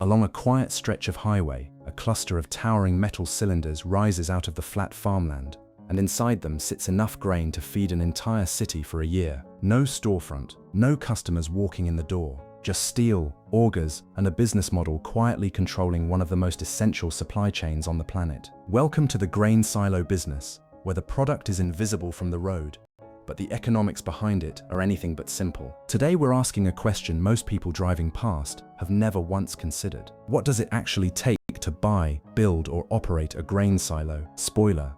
Along a quiet stretch of highway, a cluster of towering metal cylinders rises out of the flat farmland, and inside them sits enough grain to feed an entire city for a year. No storefront, no customers walking in the door, just steel, augers, and a business model quietly controlling one of the most essential supply chains on the planet. Welcome to the grain silo business, where the product is invisible from the road, but the economics behind it are anything but simple. Today we're asking a question most people driving past have never once considered. What does it actually take to buy, build, or operate a grain silo? Spoiler: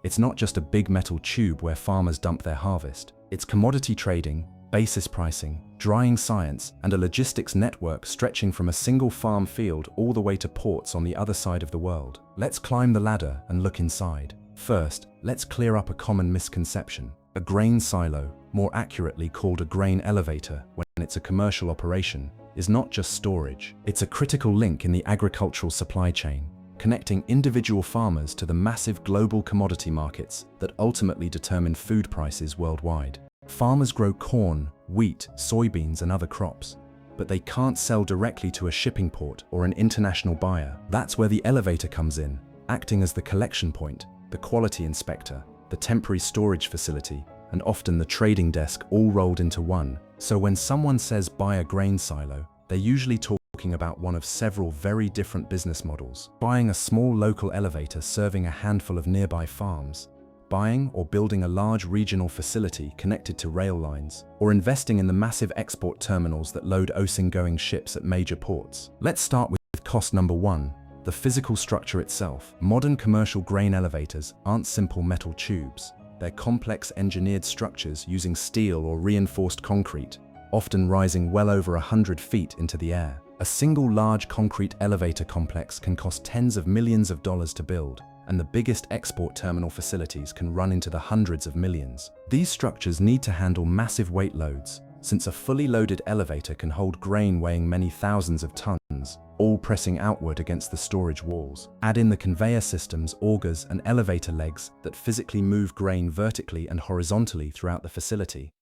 it's not just a big metal tube where farmers dump their harvest. It's commodity trading, basis pricing, drying science, and a logistics network stretching from a single farm field all the way to ports on the other side of the world. Let's climb the ladder and look inside. First, let's clear up a common misconception. A grain silo, more accurately called a grain elevator when it's a commercial operation, is not just storage. It's a critical link in the agricultural supply chain, connecting individual farmers to the massive global commodity markets that ultimately determine food prices worldwide. Farmers grow corn, wheat, soybeans, and other crops, but they can't sell directly to a shipping port or an international buyer. That's where the elevator comes in, acting as the collection point, the quality inspector, the temporary storage facility, and often the trading desk, all rolled into one. So when someone says buy a grain silo, they're usually talking about one of several very different business models. Buying a small local elevator serving a handful of nearby farms, buying or building a large regional facility connected to rail lines, or investing in the massive export terminals that load ocean-going ships at major ports. Let's start with cost number one: the physical structure itself. Modern commercial grain elevators aren't simple metal tubes. They're complex engineered structures using steel or reinforced concrete, often rising well over 100 feet into the air. A single large concrete elevator complex can cost tens of millions of dollars to build, and the biggest export terminal facilities can run into the hundreds of millions. These structures need to handle massive weight loads, since a fully loaded elevator can hold grain weighing many thousands of tons, all pressing outward against the storage walls. Add in the conveyor systems, augers, and elevator legs that physically move grain vertically and horizontally throughout the facility,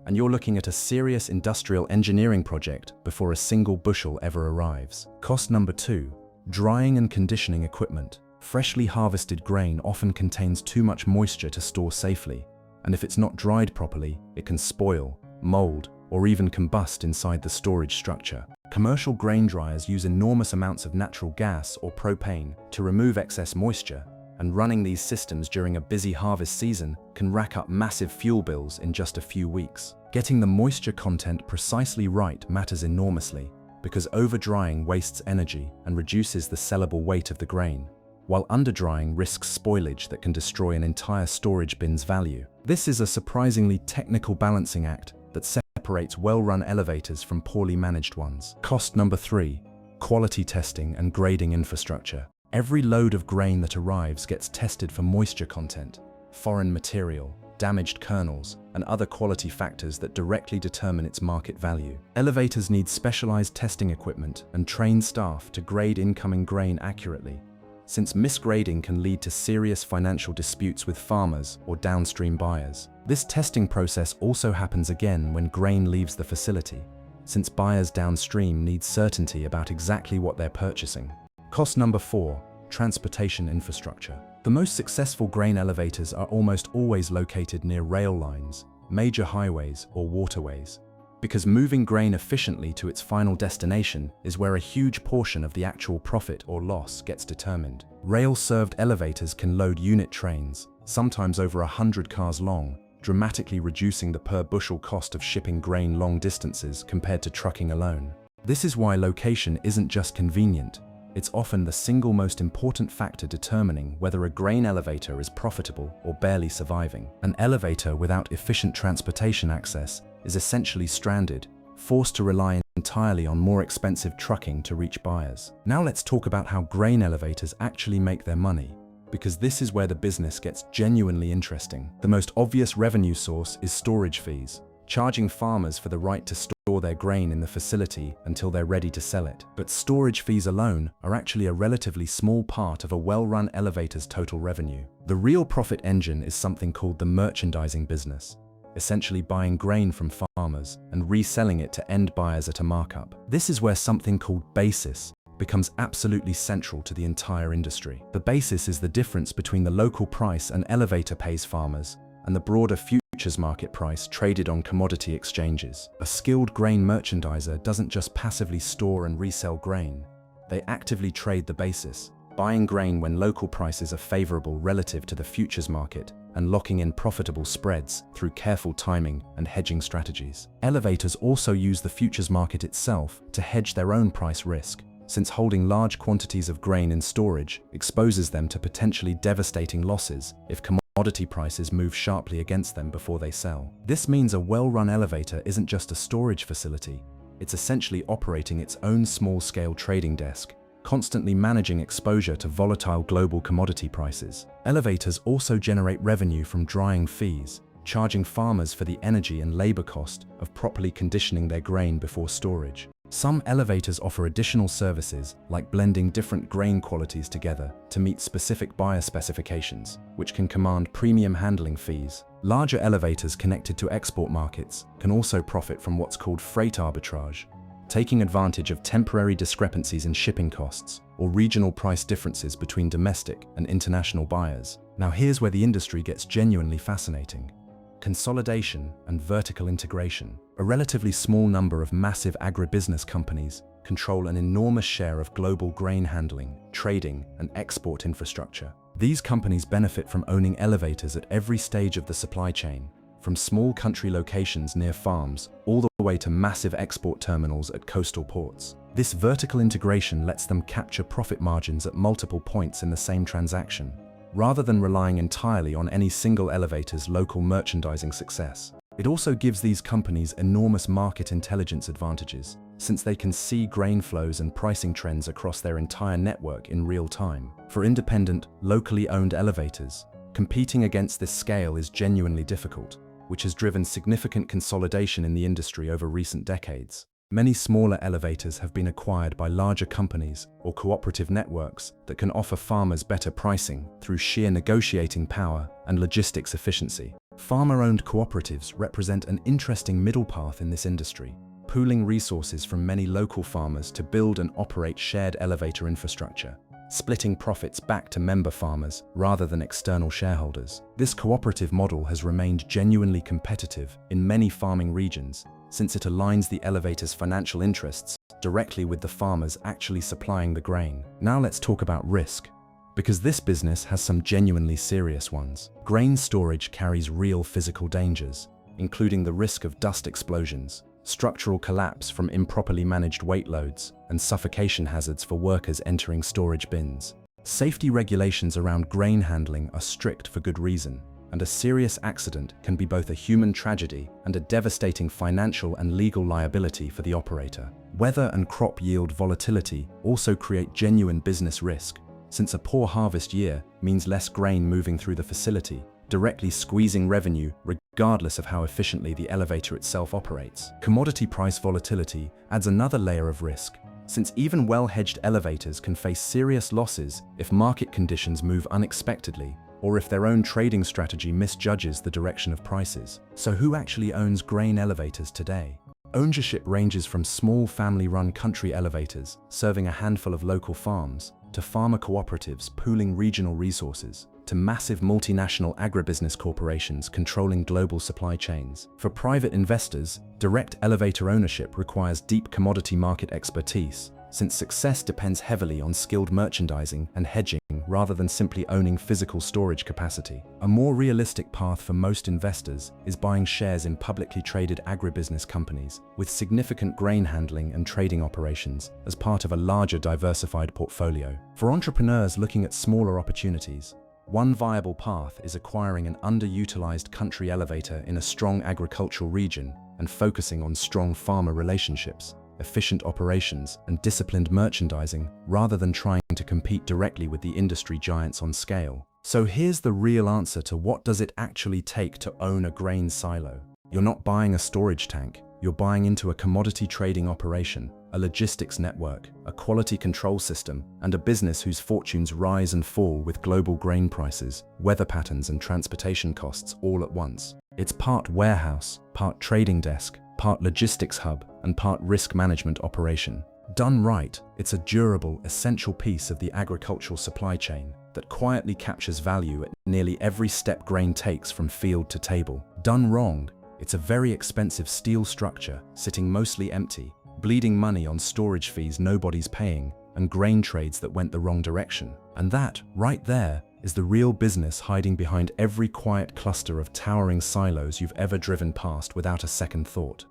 and you're looking at a serious industrial engineering project before a single bushel ever arrives. Cost number two: drying and conditioning equipment. Freshly harvested grain often contains too much moisture to store safely, and if it's not dried properly, it can spoil, mold, or even combust inside the storage structure. Commercial grain dryers use enormous amounts of natural gas or propane to remove excess moisture, and running these systems during a busy harvest season can rack up massive fuel bills in just a few weeks. Getting the moisture content precisely right matters enormously, because over-drying wastes energy and reduces the sellable weight of the grain, while under-drying risks spoilage that can destroy an entire storage bin's value. This is a surprisingly technical balancing act that separates well-run elevators from poorly managed ones. Cost number three: quality testing and grading infrastructure. Every load of grain that arrives gets tested for moisture content, foreign material, damaged kernels, and other quality factors that directly determine its market value. Elevators need specialized testing equipment and trained staff to grade incoming grain accurately, since misgrading can lead to serious financial disputes with farmers or downstream buyers. This testing process also happens again when grain leaves the facility, since buyers downstream need certainty about exactly what they're purchasing. Cost number four: transportation infrastructure. The most successful grain elevators are almost always located near rail lines, major highways, or waterways, because moving grain efficiently to its final destination is where a huge portion of the actual profit or loss gets determined. Rail-served elevators can load unit trains, sometimes over 100 cars long, dramatically reducing the per bushel cost of shipping grain long distances compared to trucking alone. This is why location isn't just convenient, it's often the single most important factor determining whether a grain elevator is profitable or barely surviving. An elevator without efficient transportation access is essentially stranded, forced to rely entirely on more expensive trucking to reach buyers. Now let's talk about how grain elevators actually make their money, because this is where the business gets genuinely interesting. The most obvious revenue source is storage fees, charging farmers for the right to store their grain in the facility until they're ready to sell it. But storage fees alone are actually a relatively small part of a well-run elevator's total revenue. The real profit engine is something called the merchandising business, essentially buying grain from farmers and reselling it to end buyers at a markup. This is where something called basis, becomes absolutely central to the entire industry. The basis is the difference between the local price an elevator pays farmers and the broader futures market price traded on commodity exchanges. A skilled grain merchandiser doesn't just passively store and resell grain. They actively trade the basis, buying grain when local prices are favorable relative to the futures market and locking in profitable spreads through careful timing and hedging strategies. Elevators also use the futures market itself to hedge their own price risk, since holding large quantities of grain in storage exposes them to potentially devastating losses if commodity prices move sharply against them before they sell. This means a well-run elevator isn't just a storage facility, it's essentially operating its own small-scale trading desk, constantly managing exposure to volatile global commodity prices. Elevators also generate revenue from drying fees, charging farmers for the energy and labor cost of properly conditioning their grain before storage. Some elevators offer additional services like blending different grain qualities together to meet specific buyer specifications, which can command premium handling fees. Larger elevators connected to export markets can also profit from what's called freight arbitrage, taking advantage of temporary discrepancies in shipping costs or regional price differences between domestic and international buyers. Now here's where the industry gets genuinely fascinating. Consolidation and vertical integration. A relatively small number of massive agribusiness companies control an enormous share of global grain handling, trading, and export infrastructure. These companies benefit from owning elevators at every stage of the supply chain, from small country locations near farms all the way to massive export terminals at coastal ports. This vertical integration lets them capture profit margins at multiple points in the same transaction, rather than relying entirely on any single elevator's local merchandising success. It also gives these companies enormous market intelligence advantages, since they can see grain flows and pricing trends across their entire network in real time. For independent, locally owned elevators, competing against this scale is genuinely difficult, which has driven significant consolidation in the industry over recent decades. Many smaller elevators have been acquired by larger companies or cooperative networks that can offer farmers better pricing through sheer negotiating power and logistics efficiency. Farmer-owned cooperatives represent an interesting middle path in this industry, pooling resources from many local farmers to build and operate shared elevator infrastructure, splitting profits back to member farmers rather than external shareholders. This cooperative model has remained genuinely competitive in many farming regions, since it aligns the elevator's financial interests directly with the farmers actually supplying the grain. Now let's talk about risk, because this business has some genuinely serious ones. Grain storage carries real physical dangers, including the risk of dust explosions, structural collapse from improperly managed weight loads, and suffocation hazards for workers entering storage bins. Safety regulations around grain handling are strict for good reason, and a serious accident can be both a human tragedy and a devastating financial and legal liability for the operator. Weather and crop yield volatility also create genuine business risk, since a poor harvest year means less grain moving through the facility, directly squeezing revenue regardless of how efficiently the elevator itself operates. Commodity price volatility adds another layer of risk, since even well-hedged elevators can face serious losses if market conditions move unexpectedly or if their own trading strategy misjudges the direction of prices. So who actually owns grain elevators today? Ownership ranges from small family-run country elevators serving a handful of local farms, to farmer cooperatives pooling regional resources, to massive multinational agribusiness corporations controlling global supply chains. For private investors, direct elevator ownership requires deep commodity market expertise, since success depends heavily on skilled merchandising and hedging rather than simply owning physical storage capacity. A more realistic path for most investors is buying shares in publicly traded agribusiness companies with significant grain handling and trading operations as part of a larger diversified portfolio. For entrepreneurs looking at smaller opportunities, one viable path is acquiring an underutilized country elevator in a strong agricultural region and focusing on strong farmer relationships, efficient operations, and disciplined merchandising rather than trying to compete directly with the industry giants on scale. So here's the real answer to what does it actually take to own a grain silo. You're not buying a storage tank, you're buying into a commodity trading operation, a logistics network, a quality control system, and a business whose fortunes rise and fall with global grain prices, weather patterns, and transportation costs all at once. It's part warehouse, part trading desk, part logistics hub, and part risk management operation. Done right, it's a durable, essential piece of the agricultural supply chain that quietly captures value at nearly every step grain takes from field to table. Done wrong, it's a very expensive steel structure sitting mostly empty, bleeding money on storage fees nobody's paying, and grain trades that went the wrong direction. And that, right there, is the real business hiding behind every quiet cluster of towering silos you've ever driven past without a second thought.